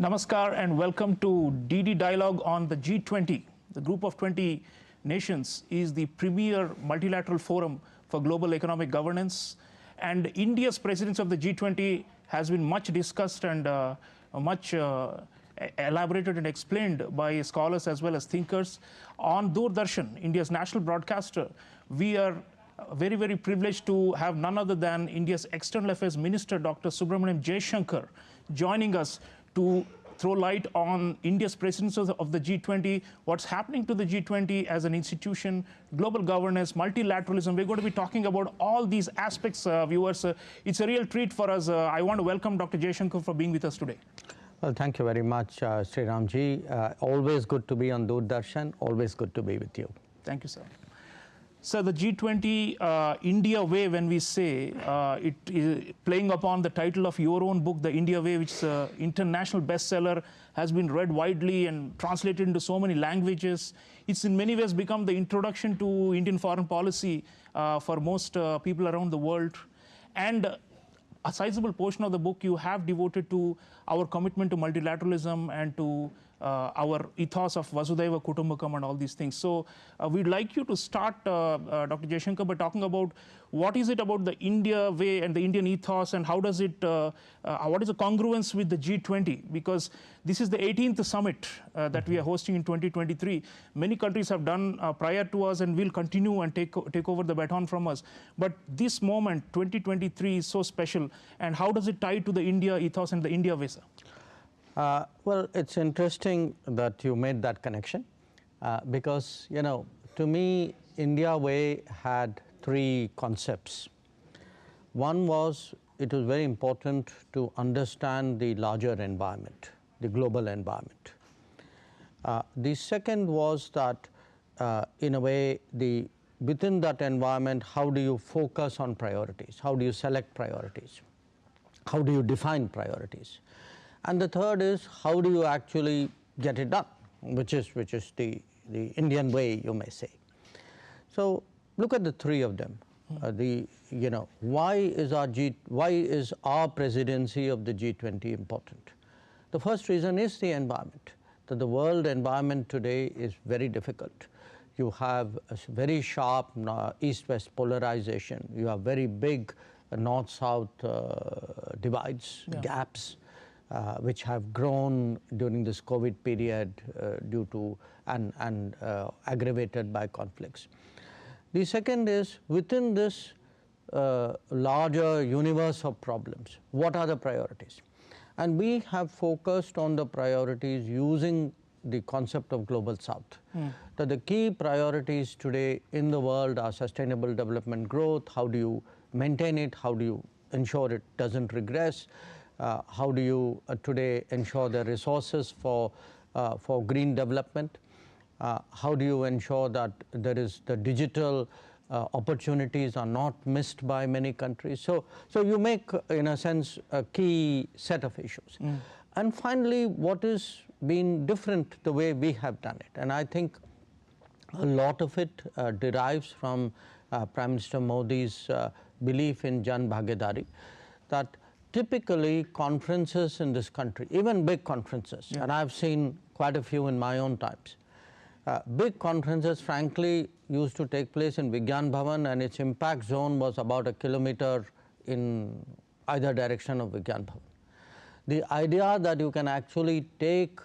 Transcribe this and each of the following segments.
Namaskar and welcome to DD Dialogue on the G20. The Group of 20 Nations is the premier multilateral forum for global economic governance, and India's presidency of the G20 has been much discussed and much elaborated and explained by scholars as well as thinkers. On Doordarshan, India's national broadcaster, we are very, very privileged to have none other than India's External Affairs Minister, Dr. Subrahmanyam Jaishankar, joining us to throw light on India's presidency of the G20, what's happening to the G20 as an institution, global governance, multilateralism. We're going to be talking about all these aspects, viewers. It's a real treat for us. I want to welcome Dr. Jaishankar for being with us today. Well, thank you very much, Sreeram ji. Always good to be on Doordarshan. Always good to be with you. Thank you, sir. So the G20 India Way, when we say it is playing upon the title of your own book, The India Way, which is an international bestseller, has been read widely and translated into so many languages. It's in many ways become the introduction to Indian foreign policy for most people around the world. And a sizable portion of the book you have devoted to our commitment to multilateralism and to our ethos of Vasudhaiva Kutumbakam and all these things. So we'd like you to start, Dr. Jaishankar, by talking about what is it about the India way and the Indian ethos, and how does it, what is the congruence with the G20? Because this is the 18th summit that we are hosting in 2023. Many countries have done prior to us and will continue and take over the baton from us. But this moment, 2023, is so special. And how does it tie to the India ethos and the India way, sir? Well, it's interesting that you made that connection because, you know, to me, India Way had three concepts. One was, it was very important to understand the larger environment, the global environment. The second was that, in a way, within that environment, how do you focus on priorities? How do you select priorities? How do you define priorities? And the third is, how do you actually get it done, which is the Indian way, you may say. So look at the three of them. Why is our presidency of the G20 important? The first reason is the environment. That the world environment today is very difficult. You have a very sharp east-west polarization. You have very big north-south divides, gaps. Which have grown during this COVID period due to and aggravated by conflicts. The second is, within this larger universe of problems, what are the priorities? And we have focused on the priorities using the concept of Global South. That the key priorities today in the world are sustainable development growth. How do you maintain it? How do you ensure it doesn't regress? How do you today ensure the resources for green development? How do you ensure that the digital opportunities are not missed by many countries? So you make, in a sense, a key set of issues. And finally, what has been different the way we have done it? And I think a lot of it derives from Prime Minister Modi's belief in Jan Bhagidari, that typically conferences in this country, even big conferences, and I've seen quite a few in my own times, big conferences frankly used to take place in Vigyan Bhavan, and its impact zone was about a kilometer in either direction of Vigyan Bhavan. The idea that you can actually take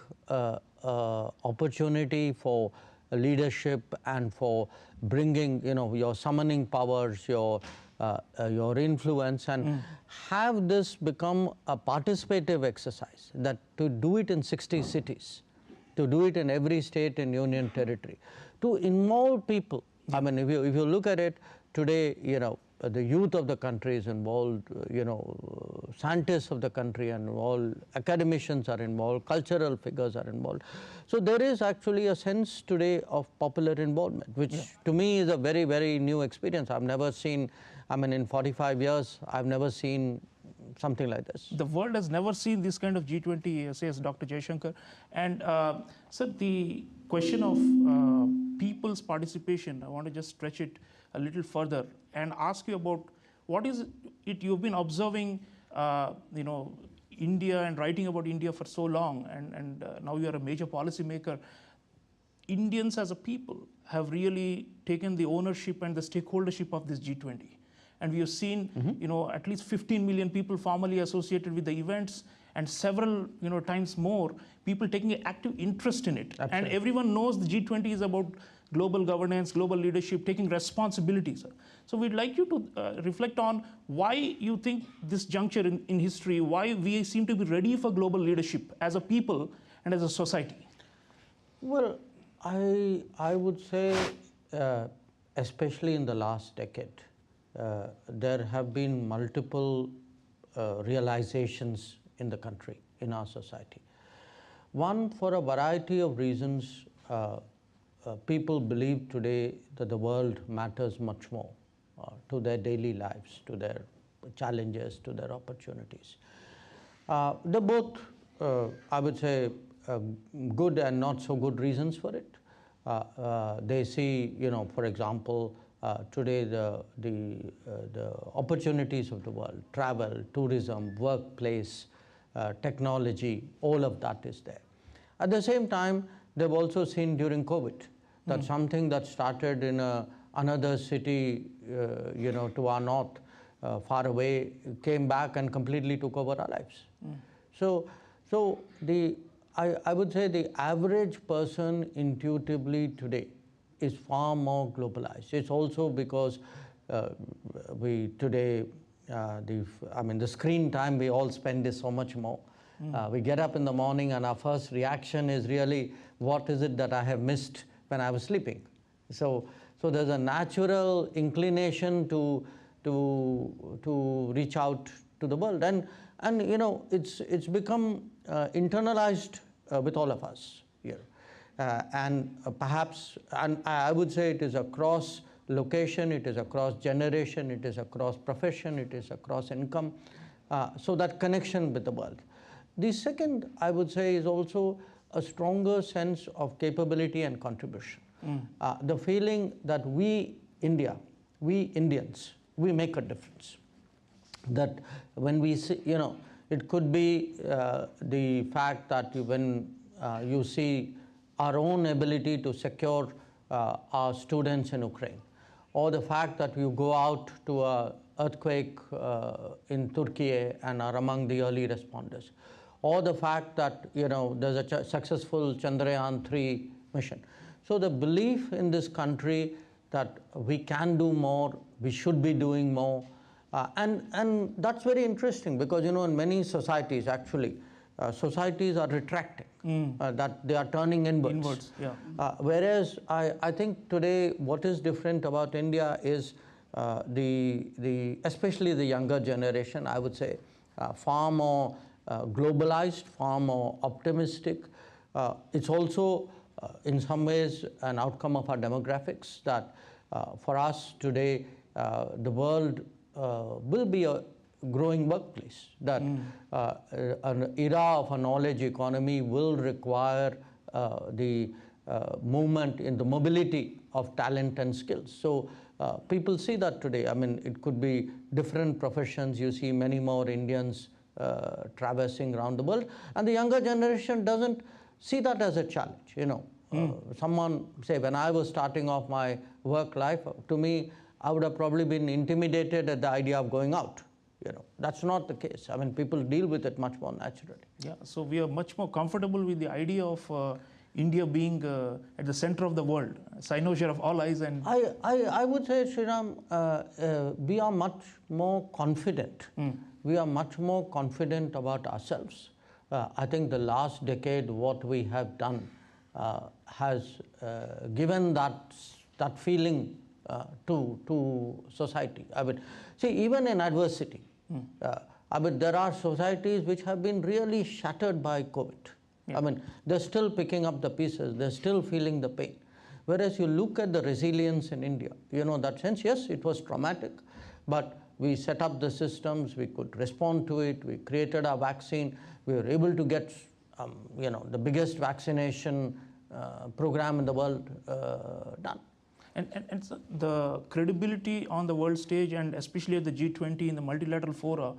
opportunity for leadership and for bringing, your summoning powers, your influence, and have this become a participative exercise, that to do it in 60 cities, to do it in every state and union territory, to involve people. I mean, if you look at it today, the youth of the country is involved, scientists of the country are involved, academicians are involved, cultural figures are involved. So there is actually a sense today of popular involvement, which to me is a very, very new experience. I've never seen, in 45 years, I've never seen something like this. The world has never seen this kind of G20, says Dr. Jaishankar. And sir, the question of people's participation, I want to just stretch it a little further and ask you about what is it you've been observing, India and writing about India for so long, and now you are a major policymaker, Indians as a people have really taken the ownership and the stakeholdership of this G20. And we have seen, at least 15 million people formally associated with the events, and several, times more people taking an active interest in it. Absolutely. And everyone knows the G20 is about global governance, global leadership, taking responsibilities. So we'd like you to reflect on why you think this juncture in history, why we seem to be ready for global leadership as a people and as a society. Well, I would say, especially in the last decade, there have been multiple realizations in the country, in our society. One, for a variety of reasons, people believe today that the world matters much more to their daily lives, to their challenges, to their opportunities. They're both, I would say, good and not so good reasons for it. They see, for example, today the opportunities of the world, travel, tourism, workplace, technology, all of that is there. At the same time, they've also seen during COVID that something that started in another city, to our north, far away, came back and completely took over our lives. So I would say the average person intuitively today is far more globalized. It's also because we today, the screen time we all spend is so much more. We get up in the morning and our first reaction is really, what is it that I have missed when I was sleeping? So there's a natural inclination to reach out to the world, and it's become internalized with all of us here, and perhaps, and I would say it is across location, it is across generation, it is across profession, it is across income. So that connection with the world. The second, I would say, is also a stronger sense of capability and contribution. The feeling that we Indians, we make a difference. That when we see, it could be the fact that when you see our own ability to secure our students in Ukraine, or the fact that you go out to an earthquake in Turkey and are among the early responders, or the fact that there's a successful Chandrayaan-3 mission. So the belief in this country that we can do more, we should be doing more, and that's very interesting because in many societies actually, societies are retracting, that they are turning inwards. Whereas I think today what is different about India is especially the younger generation, I would say, far more globalized, far more optimistic. It's also in some ways an outcome of our demographics that for us today the world will be a growing workplace, that an era of a knowledge economy will require the movement in the mobility of talent and skills. So people see that today. I mean, it could be different professions. You see many more Indians traversing around the world, and the younger generation doesn't see that as a challenge. Someone say, when I was starting off my work life, to me, I would have probably been intimidated at the idea of going out. That's not the case. I mean, people deal with it much more naturally. Yeah, so we are much more comfortable with the idea of India being at the center of the world, cynosure of all eyes. And I would say, Sreeram, we are much more confident. We are much more confident about ourselves. I think the last decade, what we have done has given that feeling to society. I mean, see, even in adversity, there are societies which have been really shattered by COVID. I mean, they're still picking up the pieces, they're still feeling the pain. Whereas you look at the resilience in India, that sense, yes, it was traumatic, but we set up the systems, we could respond to it, we created our vaccine, we were able to get, the biggest vaccination program in the world done. And so the credibility on the world stage, and especially at the G20 in the multilateral fora,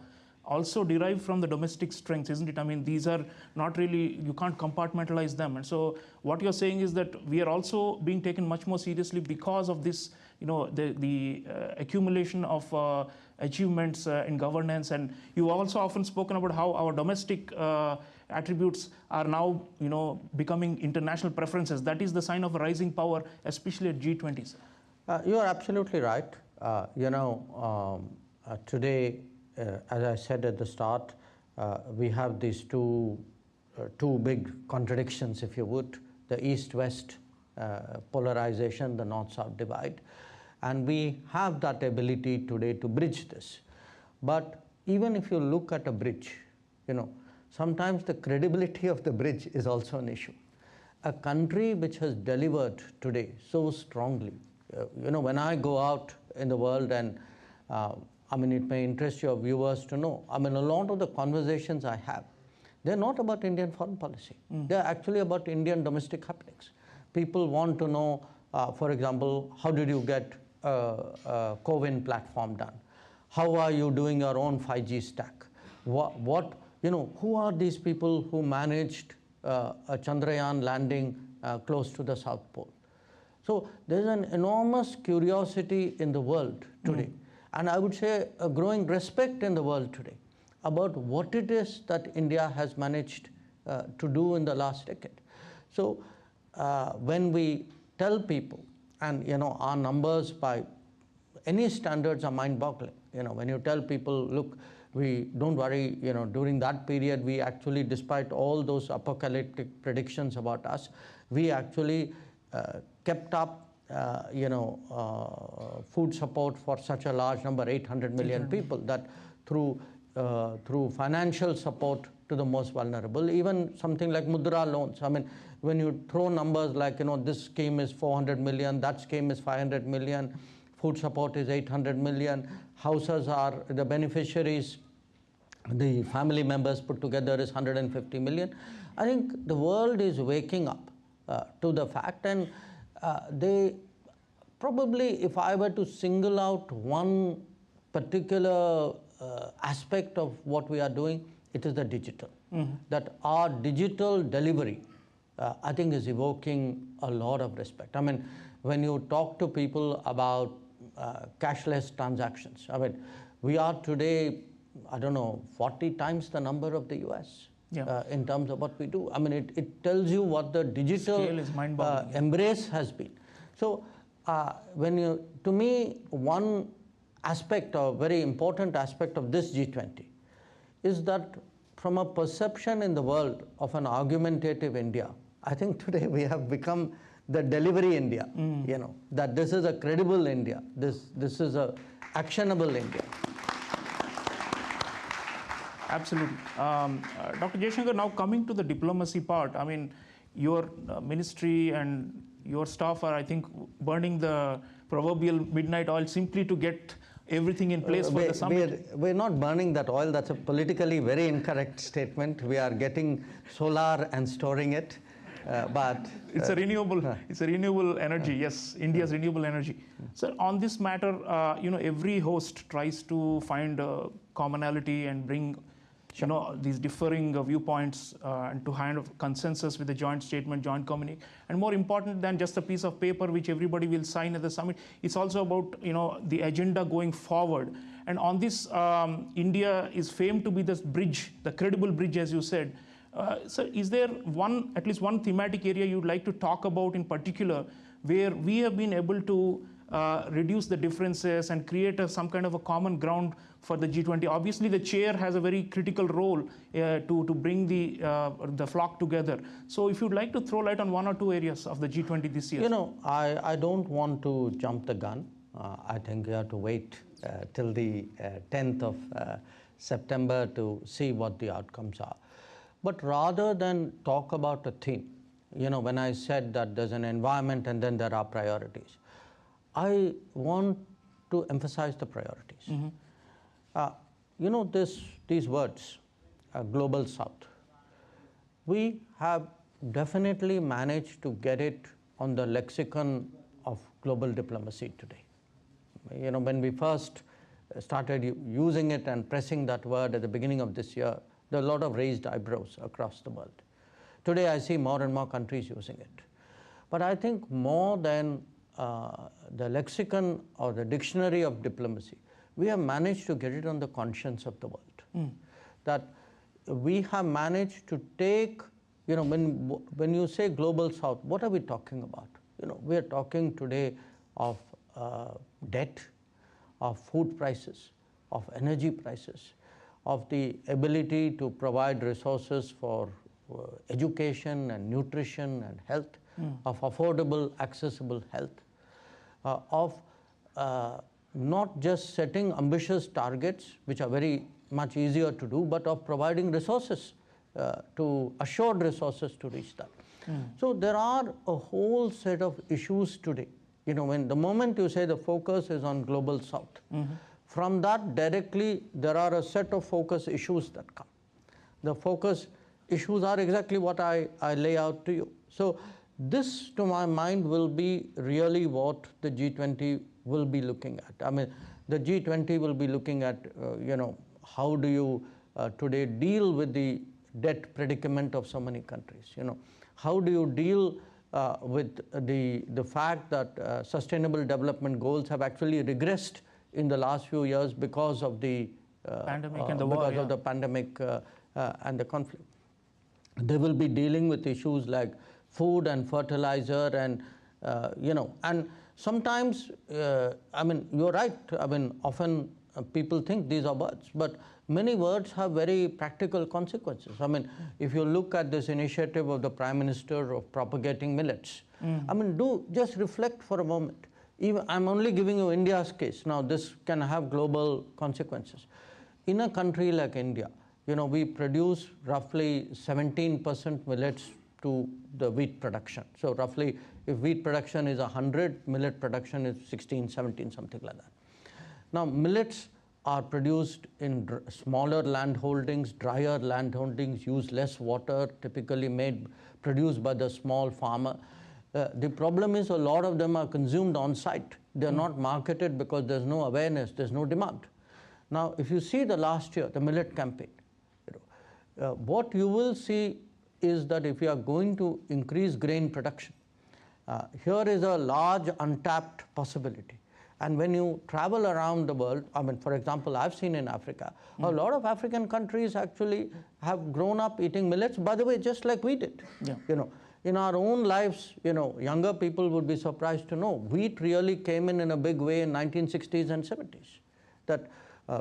also derive from the domestic strengths, isn't it? I mean, these are not really, you can't compartmentalize them. And so what you're saying is that we are also being taken much more seriously because of this, the accumulation of achievements in governance. And you've also often spoken about how our domestic attributes are now, becoming international preferences. That is the sign of a rising power, especially at G20s. You are absolutely right. Today, as I said at the start, we have these two big contradictions, if you would, the East-West polarization, the North-South divide. And we have that ability today to bridge this. But even if you look at a bridge, sometimes the credibility of the bridge is also an issue. A country which has delivered today so strongly, when I go out in the world and it may interest your viewers to know, a lot of the conversations I have, they're not about Indian foreign policy. They're actually about Indian domestic happenings. People want to know, for example, how did you get a CoWIN platform done? How are you doing your own 5G stack? Who are these people who managed a Chandrayaan landing close to the South Pole? So there's an enormous curiosity in the world today, and I would say a growing respect in the world today about what it is that India has managed to do in the last decade. So when we tell people, and our numbers by any standards are mind-boggling. When you tell people, look, we don't worry, during that period, we actually, despite all those apocalyptic predictions about us, we actually kept up, food support for such a large number, 800 million people, that through financial support to the most vulnerable, even something like Mudra loans. When you throw numbers like, this scheme is 400 million, that scheme is 500 million, food support is 800 million, houses are the beneficiaries, the family members put together is 150 million. I think the world is waking up to the fact, and they probably, if I were to single out one particular aspect of what we are doing, it is the digital. That our digital delivery, I think, is evoking a lot of respect. When you talk to people about cashless transactions, we are today, 40 times the number of the US in terms of what we do. It tells you what the digital embrace has been. So to me, one aspect, or very important aspect of this G20 is that from a perception in the world of an argumentative India, I think today we have become the delivery India, that this is a credible India, this is a actionable India. Absolutely. Dr. Jaishankar, now coming to the diplomacy part, your ministry and your staff are, I think, burning the proverbial midnight oil simply to get everything in place for the summit. We're not burning that oil. That's a politically very incorrect statement. We are getting solar and storing it. But it's a renewable energy. Yes, India's renewable energy. So on this matter, every host tries to find a commonality and bring these differing viewpoints and to kind of consensus with a joint statement, joint communique. And more important than just a piece of paper which everybody will sign at the summit, it's also about the agenda going forward. And on this, India is famed to be this bridge, the credible bridge, as you said. So is there at least one thematic area you'd like to talk about in particular where we have been able to reduce the differences and create some kind of a common ground for the G20? Obviously, the chair has a very critical role to bring the flock together. So if you'd like to throw light on one or two areas of the G20 this year. I don't want to jump the gun. I think we have to wait till the 10th of September to see what the outcomes are. But rather than talk about a theme, when I said that there's an environment and then there are priorities, I want to emphasize the priorities. These words, Global South, we have definitely managed to get it on the lexicon of global diplomacy today. When we first started using it and pressing that word at the beginning of this year, there are a lot of raised eyebrows across the world. Today I see more and more countries using it. But I think more than the lexicon or the dictionary of diplomacy, we have managed to get it on the conscience of the world. That we have managed to take, when you say global south, what are we talking about? We are talking today of debt, of food prices, of energy prices, of the ability to provide resources for education and nutrition and health, of affordable, accessible health, of not just setting ambitious targets, which are very much easier to do, but of providing resources, assured resources to reach that. So there are a whole set of issues today. When the moment you say the focus is on global south, from that directly there are a set of focus issues that come. The focus issues are exactly what I lay out to you. So this, to my mind, will be really what the G20 will be looking at. I mean, the G20 will be looking at, how do you today deal with the debt predicament of so many countries? How do you deal with the fact that sustainable development goals have actually regressed in the last few years because of the pandemic and the war, of the pandemic and the conflict. They will be dealing with issues like food and fertilizer and, and sometimes, you're right. Often people think these are words, but many words have very practical consequences. If you look at this initiative of the Prime Minister of propagating millets, do just reflect for a moment. I'm only giving you India's case. Now, this can have global consequences. In a country like India, we produce roughly 17% millets to the wheat production. So roughly, if wheat production is 100, millet production is 16, 17, something like that. Now, millets are produced in smaller land holdings, drier land holdings, use less water, typically produced by the small farmer. The problem is a lot of them are consumed on site. They're not marketed because there's no awareness, there's no demand. Now, if you see the last year, the millet campaign, what you will see is that if you are going to increase grain production, here is a large untapped possibility. And when you travel around the world, for example, I've seen in Africa, a lot of African countries actually have grown up eating millets, by the way, just like we did. In our own lives, younger people would be surprised to know wheat really came in a big way in 1960s and 70s. That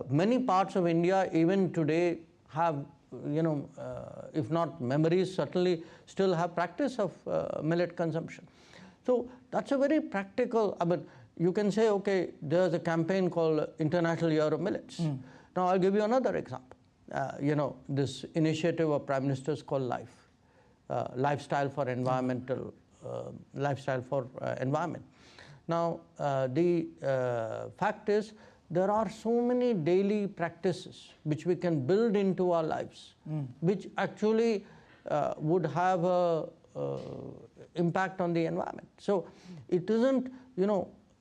many parts of India, even today, have, if not memories, certainly still have practice of millet consumption. So that's a very practical, you can say, okay, there's a campaign called International Year of Millets. Now, I'll give you another example. This initiative of Prime Ministers called LIFE, Lifestyle for Environmental, Lifestyle for Environment. Now, the fact is, there are so many daily practices which we can build into our lives, which actually would have a impact on the environment. So it isn't,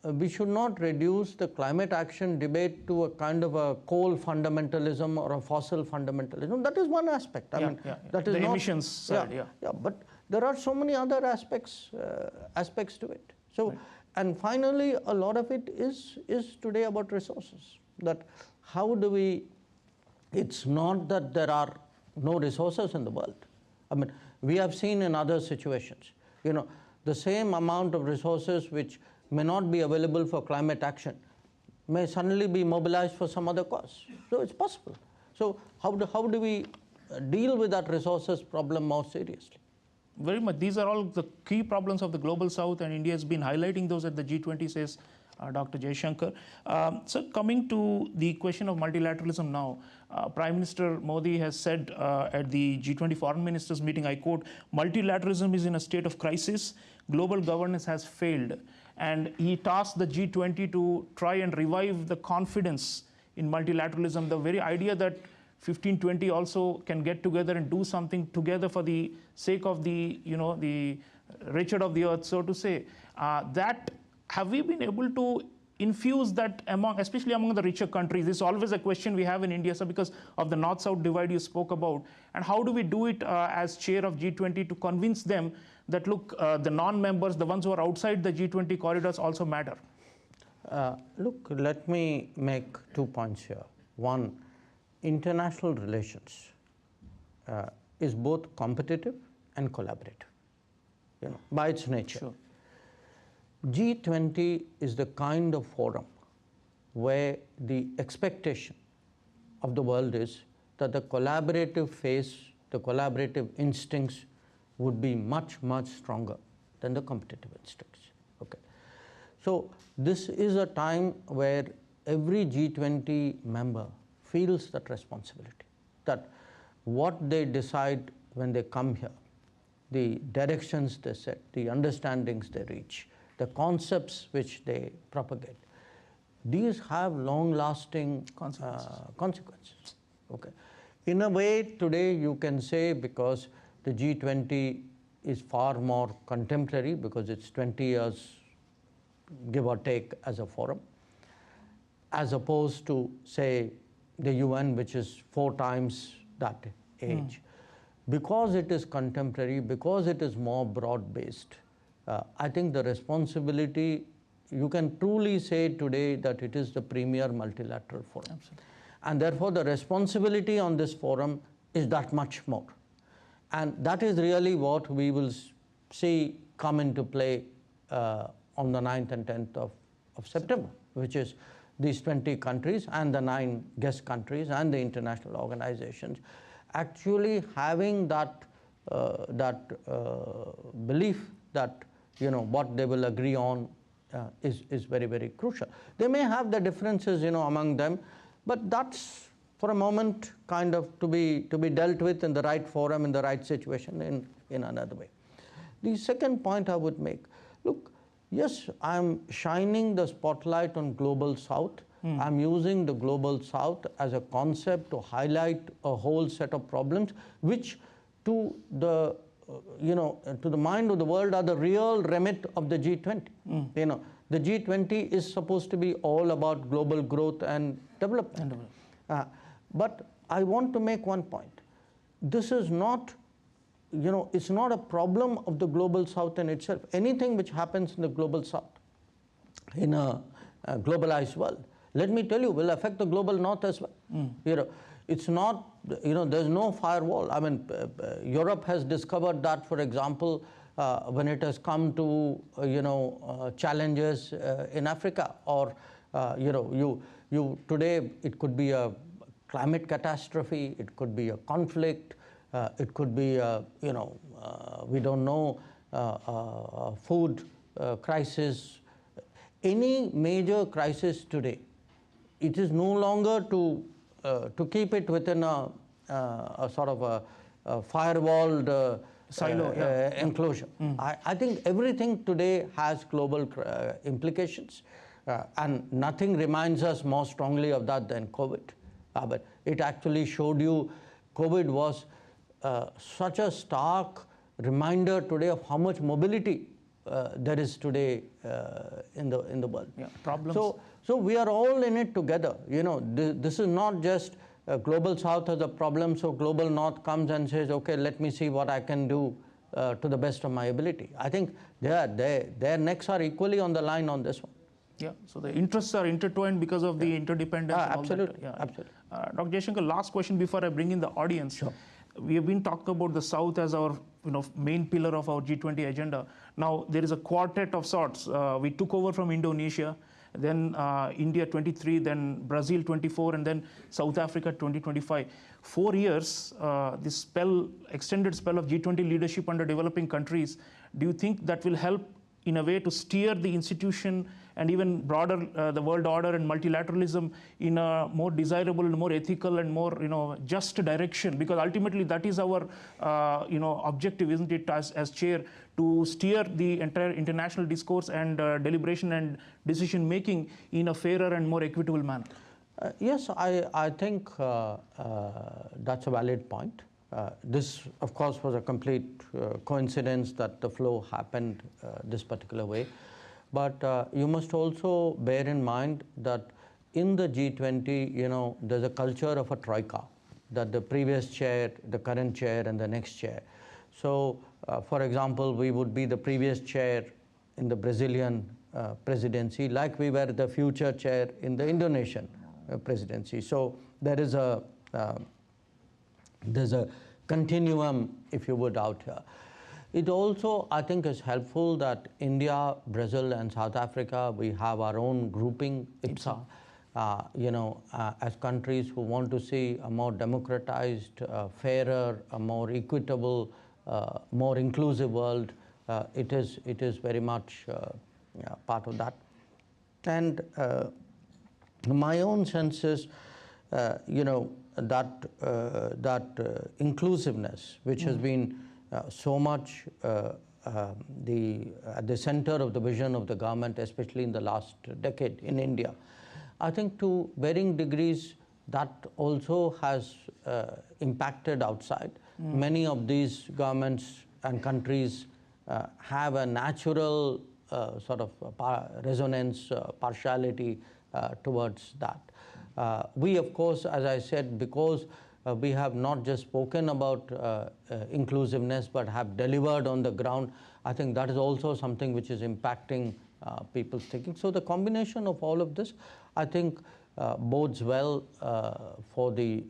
we should not reduce the climate action debate to a kind of a coal fundamentalism or a fossil fundamentalism. That is one aspect. That is the not, emissions side, but there are so many other aspects to it. So, right. And finally, a lot of it is today about resources. That how do we? It's not that there are no resources in the world. We have seen in other situations, the same amount of resources which may not be available for climate action may suddenly be mobilized for some other cause. So it's possible. So how do we deal with that resources problem more seriously? Very much. These are all the key problems of the global south, and India has been highlighting those at the G20, says Dr. Jaishankar. So coming to the question of multilateralism now, Prime Minister Modi has said at the G20 foreign ministers meeting, I quote, multilateralism is in a state of crisis, global governance has failed. And he tasked the G20 to try and revive the confidence in multilateralism, the very idea that 15, 20 also can get together and do something together for the sake of the, the richard of the earth, so to say. That have we been able to infuse that among, especially among the richer countries? This is always a question we have in India, sir, because of the north-south divide you spoke about. And how do we do it as chair of G20 to convince them that, look, the non-members, the ones who are outside the G20 corridors also matter? Look, let me make 2 points here. One, international relations is both competitive and collaborative, by its nature. Sure. G20 is the kind of forum where the expectation of the world is that the collaborative phase, the collaborative instincts would be much, much stronger than the competitive instincts. Okay. So this is a time where every G20 member feels that responsibility, that what they decide when they come here, the directions they set, the understandings they reach, the concepts which they propagate, these have long-lasting consequences. Okay. In a way, today you can say, because the G20 is far more contemporary, because it's 20 years, give or take, as a forum, as opposed to, say, the UN, which is 4 times that age. Because it is contemporary, because it is more broad-based, I think the responsibility, you can truly say today that it is the premier multilateral forum. Absolutely. And therefore, the responsibility on this forum is that much more. And that is really what we will see come into play on the 9th and 10th of September, which is these 20 countries and the 9 guest countries and the international organizations actually having that belief that what they will agree on is very, very crucial. They may have the differences among them, but that's for a moment kind of to be dealt with in the right forum, in the right situation, in another way. The second point I would make, look, yes, I'm shining the spotlight on Global South. I'm using the Global South as a concept to highlight a whole set of problems which to the to the mind of the world are the real remit of the G20. The G20 is supposed to be all about global growth and development. But I want to make one point. This is not, it's not a problem of the Global South in itself. Anything which happens in the Global South, in a globalized world, let me tell you, will affect the Global North as well. It's not, there's no firewall. I mean, Europe has discovered that, for example, when it has come to, challenges in Africa, or, today it could be a climate catastrophe, it could be a conflict, it could be, we don't know, food crisis. Any major crisis today, it is no longer to keep it within a sort of a firewalled silo enclosure. I think everything today has global implications, and nothing reminds us more strongly of that than COVID. But it actually showed you, COVID was such a stark reminder today of how much mobility there is today in the world. Problems. So we are all in it together. This is not just Global South has a problem, so Global North comes and says, okay, let me see what I can do to the best of my ability. I think their necks are equally on the line on this one. Yeah, so the interests are intertwined because of the interdependence. Absolutely, absolutely. Dr. Jaishankar, last question before I bring in the audience. Sure. We have been talking about the South as our main pillar of our G20 agenda. Now there is a quartet of sorts. We took over from Indonesia, then India 23, then Brazil 24, and then South Africa 2025. 4 years, this extended spell of G20 leadership under developing countries, do you think that will help in a way to steer the institution and even broader the world order and multilateralism in a more desirable and more ethical and more just direction? Because ultimately that is our objective, isn't it, as chair, to steer the entire international discourse and deliberation and decision making in a fairer and more equitable manner? Yes, I think that's a valid point. This, of course, was a complete coincidence that the flow happened this particular way. But you must also bear in mind that in the G20, there's a culture of a troika, that the previous chair, the current chair, and the next chair. So, for example, we would be the previous chair in the Brazilian presidency, like we were the future chair in the Indonesian presidency. So there's a continuum, if you would, out here. It also, I think, is helpful that India, Brazil, and South Africa, we have our own grouping, IPSA, as countries who want to see a more democratized, fairer, a more equitable, more inclusive world. It is very much part of that. And my own sense is, that inclusiveness, which has been so much at the center of the vision of the government, especially in the last decade in India. I think to varying degrees that also has impacted outside. Many of these governments and countries have a natural sort of resonance, partiality towards that. We, of course, as I said, because we have not just spoken about inclusiveness, but have delivered on the ground, I think that is also something which is impacting people's thinking. So the combination of all of this, I think, bodes well for the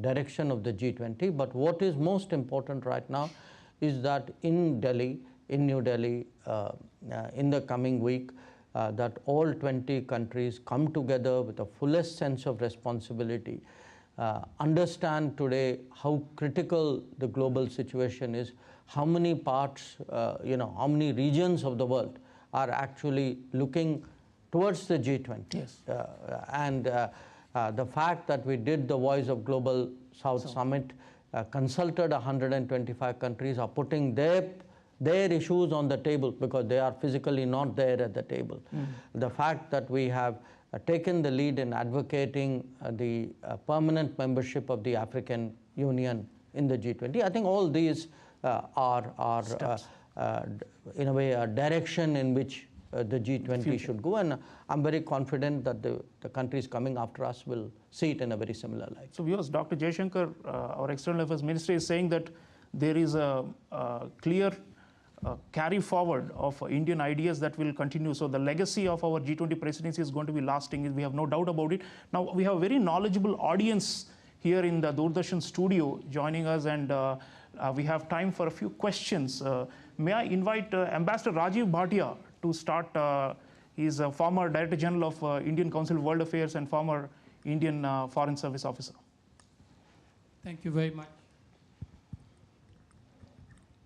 direction of the G20. But what is most important right now is that in New Delhi, in the coming week, that all 20 countries come together with a fullest sense of responsibility, understand today how critical the global situation is, how many parts, how many regions of the world are actually looking towards the G20. Yes. And the fact that we did the Voice of Global South Summit, consulted 125 countries, are putting their issues on the table because they are physically not there at the table. The fact that we have taken the lead in advocating the permanent membership of the African Union in the G20, I think all these are in a way, a direction in which the G20 should go, and I'm very confident that the countries coming after us will see it in a very similar light. So viewers, Dr. Jaishankar, our External Affairs Minister, is saying that there is a clear carry forward of Indian ideas that will continue. So the legacy of our G20 presidency is going to be lasting. We have no doubt about it. Now, we have a very knowledgeable audience here in the Doordarshan studio joining us, and we have time for a few questions. May I invite Ambassador Rajiv Bhatia to start. He's a former Director General of Indian Council of World Affairs and former Indian Foreign Service officer. Thank you very much.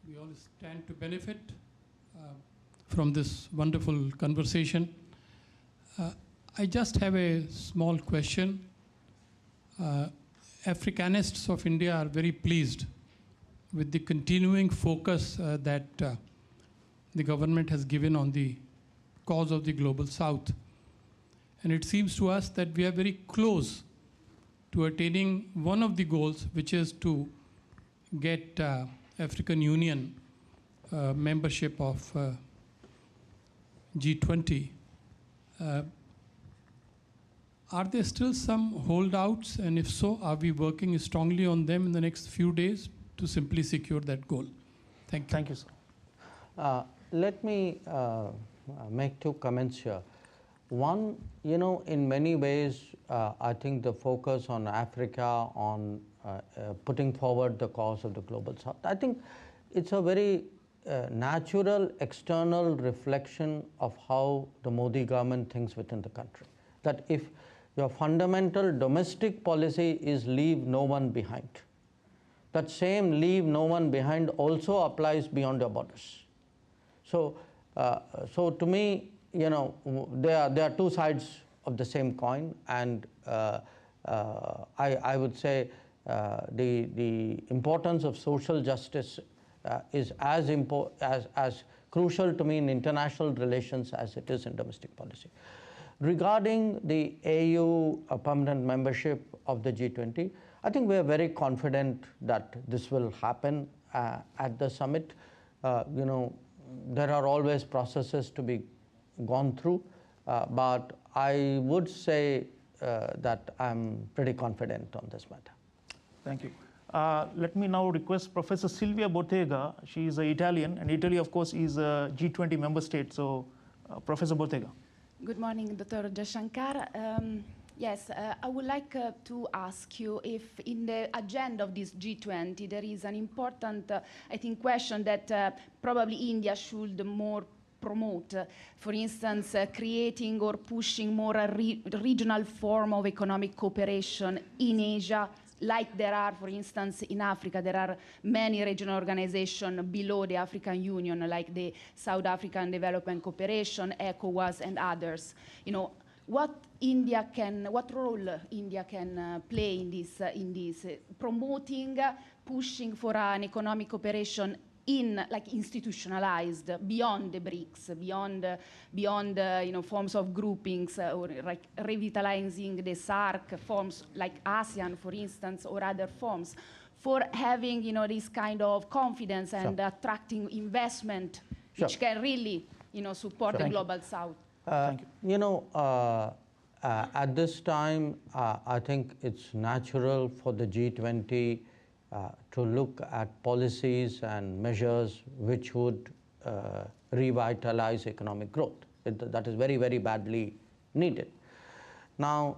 We all stand to benefit from this wonderful conversation. I just have a small question. Africanists of India are very pleased with the continuing focus that the government has given on the cause of the Global South. And it seems to us that we are very close to attaining one of the goals, which is to get African Union membership of G20. Are there still some holdouts? And if so, are we working strongly on them in the next few days to simply secure that goal? Thank you. Thank you, sir. Let me make two comments here. One, in many ways, I think the focus on Africa, on putting forward the cause of the Global South, I think it's a very natural external reflection of how the Modi government thinks within the country. That if your fundamental domestic policy is leave no one behind, that same leave no one behind also applies beyond your borders. So, so to me, there are two sides of the same coin, and I would say the importance of social justice is as crucial to me in international relations as it is in domestic policy. Regarding the AU permanent membership of the G20, I think we are very confident that this will happen at the summit. there are always processes to be gone through, but I would say that I'm pretty confident on this matter. Thank you. Let me now request Professor Silvia Bottega. She is an Italian, and Italy, of course, is a G20 member state. So, Professor Bottega. Good morning, Dr. Jaishankar. Yes, I would like to ask you if in the agenda of this G20 there is an important, I think, question that probably India should more promote. For instance, creating or pushing more a regional form of economic cooperation in Asia, like there are, for instance, in Africa. There are many regional organizations below the African Union, like the South African Development Cooperation, ECOWAS, and others. You know, what role India can play in this promoting, pushing for an economic cooperation like institutionalized beyond the BRICS, beyond forms of groupings, or like revitalizing the SARC forms like ASEAN, for instance, or other forms, for having this kind of confidence and attracting investment, which can really support the global South. Thank you. At this time, I think it's natural for the G20 to look at policies and measures which would revitalize economic growth. That is very, very badly needed. Now,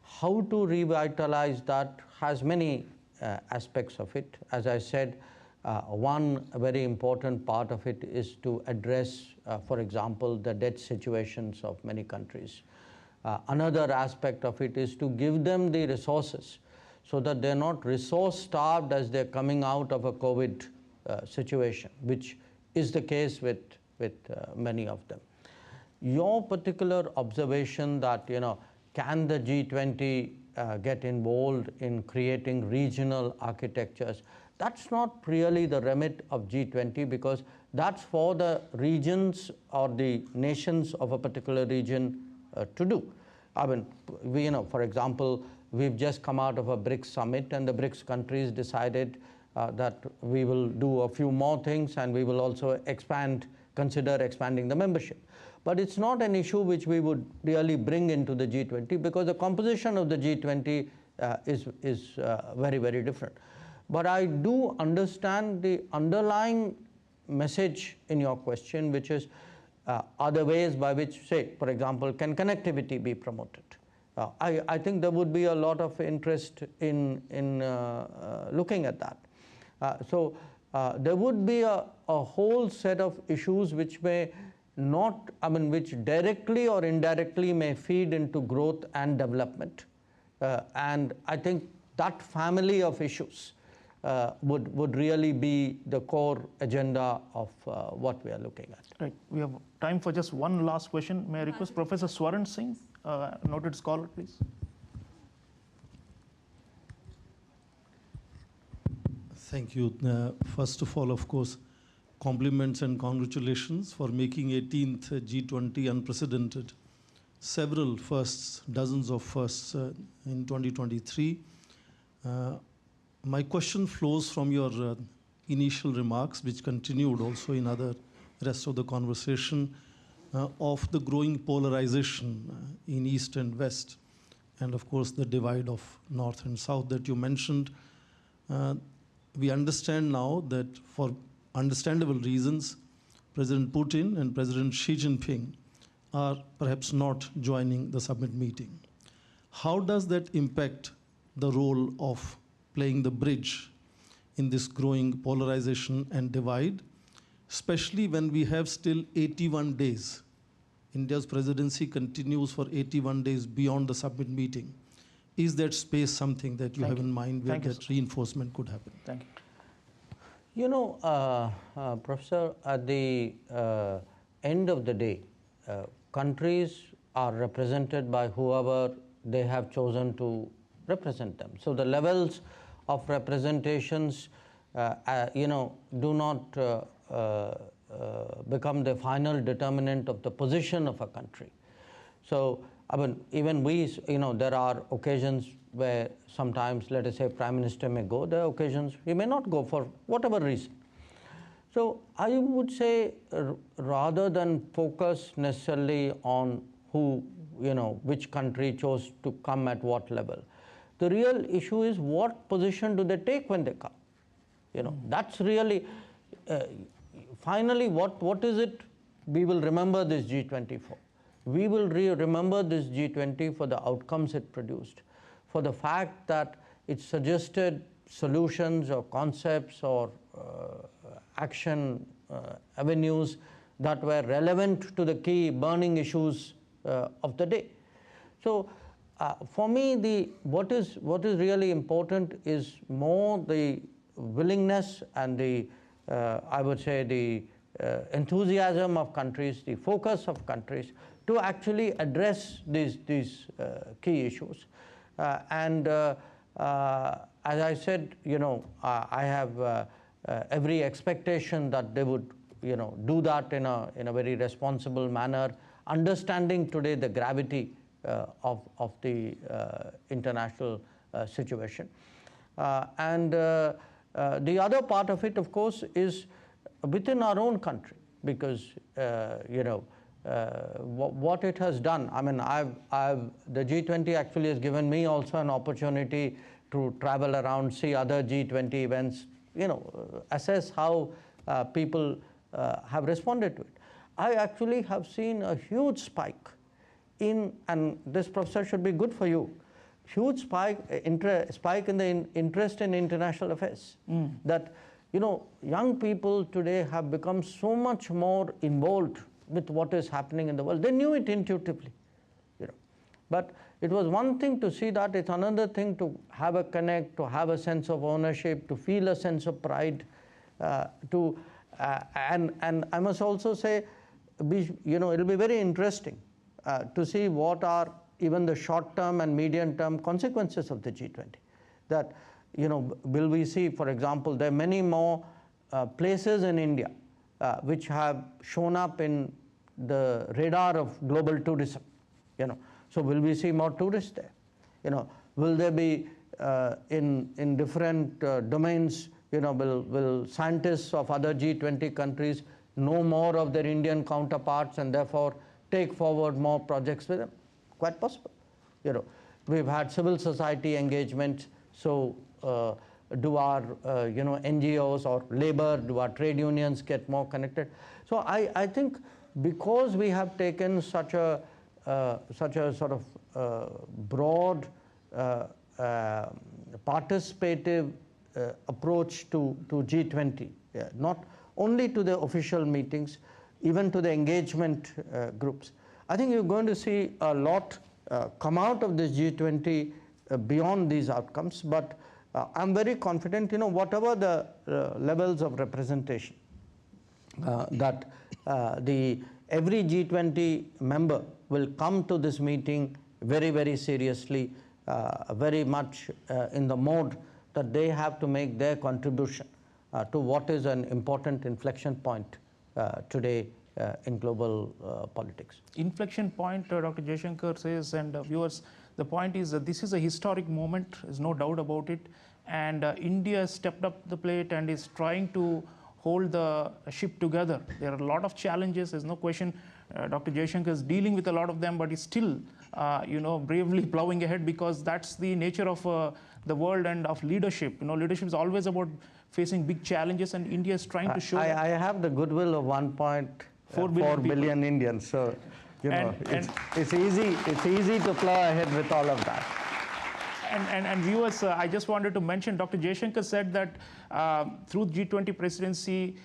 how to revitalize that has many aspects of it. As I said, one very important part of it is to address, for example, the debt situations of many countries. Another aspect of it is to give them the resources so that they're not resource-starved as they're coming out of a COVID situation, which is the case with many of them. Your particular observation that, can the G20 get involved in creating regional architectures, that's not really the remit of G20, because that's for the regions or the nations of a particular region to do. I mean, for example, we've just come out of a BRICS summit, and the BRICS countries decided that we will do a few more things, and we will also consider expanding the membership. But it's not an issue which we would really bring into the G20, because the composition of the G20 is very, very different. But I do understand the underlying message in your question, which is other ways by which, say, for example, can connectivity be promoted? I think there would be a lot of interest in looking at that. So there would be a whole set of issues which may not, which directly or indirectly may feed into growth and development. And I think that family of issues would really be the core agenda of what we are looking at. Right. We have time for just one last question. May I request Professor Swaran Singh, noted scholar, please? Thank you. First of all, of course, compliments and congratulations for making 18th G20 unprecedented. Several firsts, dozens of firsts in 2023. My question flows from your initial remarks, which continued also in other rest of the conversation, of the growing polarization in East and West, and of course the divide of North and South that you mentioned. We understand now that for understandable reasons, President Putin and President Xi Jinping are perhaps not joining the summit meeting. How does that impact the role of playing the bridge in this growing polarization and divide, especially when we have still 81 days? India's presidency continues for 81 days beyond the summit meeting. Is that space something that you have in mind where that reinforcement could happen? Thank you. You know, Professor, at the end of the day, countries are represented by whoever they have chosen to represent them. So the levels of representations, do not become the final determinant of the position of a country. So, even we, there are occasions where sometimes, let us say, Prime Minister may go. There are occasions he may not go for whatever reason. So I would say rather than focus necessarily on who, which country chose to come at what level, the real issue is what position do they take when they come. That's really, finally, what is it we will remember this G20 for? We will remember this G20 for the outcomes it produced, for the fact that it suggested solutions or concepts or action avenues that were relevant to the key burning issues of the day. So for me, what is really important is more the willingness and the, I would say, the enthusiasm of countries, the focus of countries to actually address these key issues. As I said, I have every expectation that they would, do that in a very responsible manner, understanding today the gravity of the international situation. The other part of it, of course, is within our own country, because what it has done. I mean, the G20 actually has given me also an opportunity to travel around, see other G20 events, assess how people have responded to it. I actually have seen a huge spike in, and this, Professor, should be good for you, huge spike in the interest in international affairs. That, young people today have become so much more involved with what is happening in the world. They knew it intuitively, but it was one thing to see that. It's another thing to have a connect, to have a sense of ownership, to feel a sense of pride, and I must also say, it'll be very interesting to see what are even the short-term and medium-term consequences of the G20. That, will we see, for example, there are many more places in India which have shown up in the radar of global tourism. So will we see more tourists there? Will there be in different domains? Will scientists of other G20 countries know more of their Indian counterparts and therefore take forward more projects with them? Quite possible. We've had civil society engagement. So do our NGOs or labor, do our trade unions get more connected? So I think because we have taken such a sort of broad participative approach to G20, not only to the official meetings, even to the engagement groups, I think you're going to see a lot come out of this G20 beyond these outcomes. But I'm very confident, whatever the levels of representation that every G20 member will come to this meeting very, very seriously, very much in the mode that they have to make their contribution to what is an important inflection point today in global politics. Inflection point, Dr. Jaishankar says, and viewers, the point is that this is a historic moment, there's no doubt about it, and India has stepped up the plate and is trying to hold the ship together. There are a lot of challenges, there's no question. Dr. Jaishankar is dealing with a lot of them, but he's still, bravely plowing ahead, because that's the nature of the world and of leadership. Leadership is always about facing big challenges, and India is trying to show. I have the goodwill of 1.4 billion Indians, so it's easy to plow ahead with all of that. And viewers, I just wanted to mention, Dr. Jaishankar said that through G20 presidency,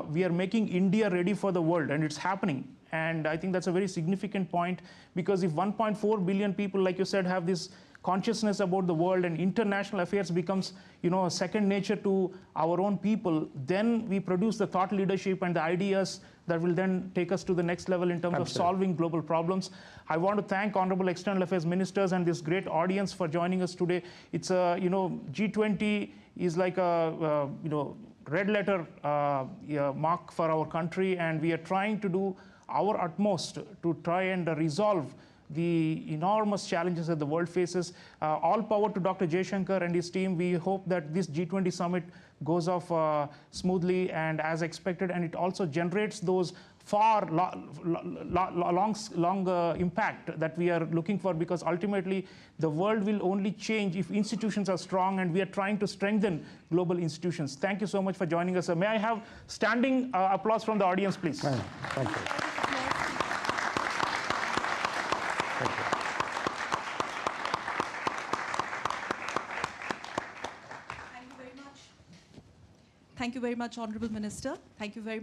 we are making India ready for the world, and it's happening. And I think that's a very significant point, because if 1.4 billion people, like you said, have this consciousness about the world, and international affairs becomes, a second nature to our own people, then we produce the thought leadership and the ideas that will then take us to the next level in terms of solving global problems. I want to thank Honorable External Affairs Ministers and this great audience for joining us today. It's a, G20 is like a, red letter mark for our country, and we are trying to do our utmost to try and resolve the enormous challenges that the world faces. All power to Dr. Jaishankar and his team. We hope that this G20 summit goes off smoothly and as expected, and it also generates those far long impact that we are looking for, because ultimately the world will only change if institutions are strong, and we are trying to strengthen global institutions. Thank you so much for joining us, sir. May I have standing applause from the audience, please? Thank you. Thank you very much, Honorable Minister. Thank you very much.